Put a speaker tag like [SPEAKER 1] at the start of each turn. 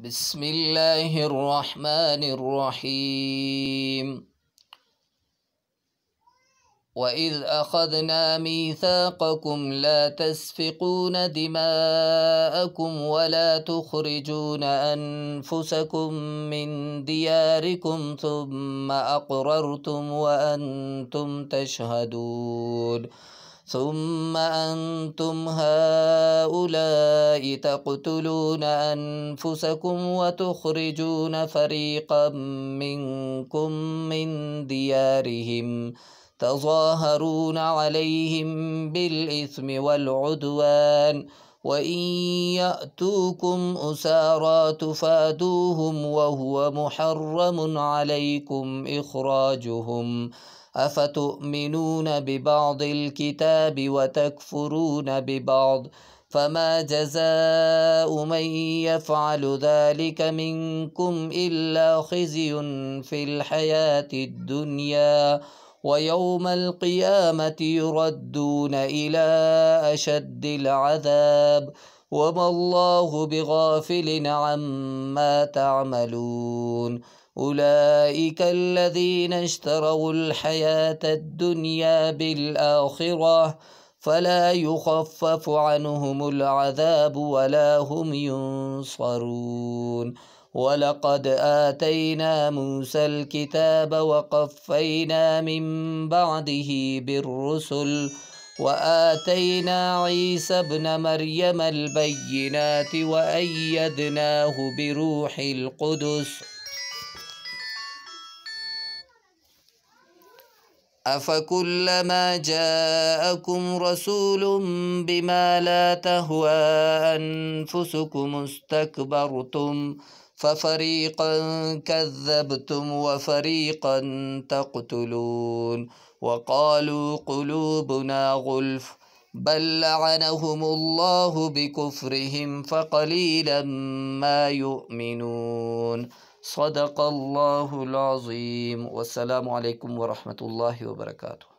[SPEAKER 1] बिस्मिल्लाहिर्रहमानिर्रहीम। वइज़ अख़ज़ना मीसाक़कुम ला तस्फ़िकून दिमाअकुम वला तुख़रिजून अनफ़ुसकुम मिन दियारिकुम सुम्मा अक़ररतुम व अंतुम तशहदून। सुम्मा अंतुम हाउलाइ तक़्तुलून अनफ़ुसकुम व तुख़रिजून फ़रीक़म मिनकुम मिन दियारिहिम तज़ाहरून अलैहिम बिलइस्मि वलउद्वान वइन यअतूकुम उसारा तुफ़ादूहुम वहुव मुहर्रमुन अलैकुम इख़राजुहुम अफ़तुमिनून बिबअदिल किताबि वतकफ़ुरून बिबअद फ़मा जज़ाउ मन यफ़अलु ज़ालिक मिनकुम इल्ला ख़िज़्युन फ़िल हयातिद दुनिया वयौमल क़ियामति युरद्दून इला अशद्दिल अज़ाब वमल्लाहु बिग़ाफ़िलिन अम्मा तअमलून। उलाइकल्लज़ीना इश्तरौल हयातद दुनिया बिलआख़िरह फ़ला युख़फ़फ़ु अन्हुमुल अज़ाबु वला हुम युनصरून। वलक़द आतैना मूसल किताब वक़फ़्फ़ैना मिन बअदिही बिर्रुसुल वआतैना ईसा इब्न मर्यमल बय्यिनाति वअय्यदनाहु बिरूहिल क़ुदुस। अफ़कुल्लमा जाअकुम रसूलुम बिमा ला तहवा अनफुसुकुम इस्तकबरतुम फ़फ़रीक़न कज़्ज़बतुम वफ़रीक़न तक़्तुलून। वक़ालू क़ुलूबुना ग़ुल्फ़ बल लअनहुमुल्लाहु बिकुफ़्रिहिम फ़क़लीलन मा युमिनून। सदक़ल्लाहुल अज़ीम। वस्सलामु अलैकुम वरहमतुल्लाहि वबरकातुहू।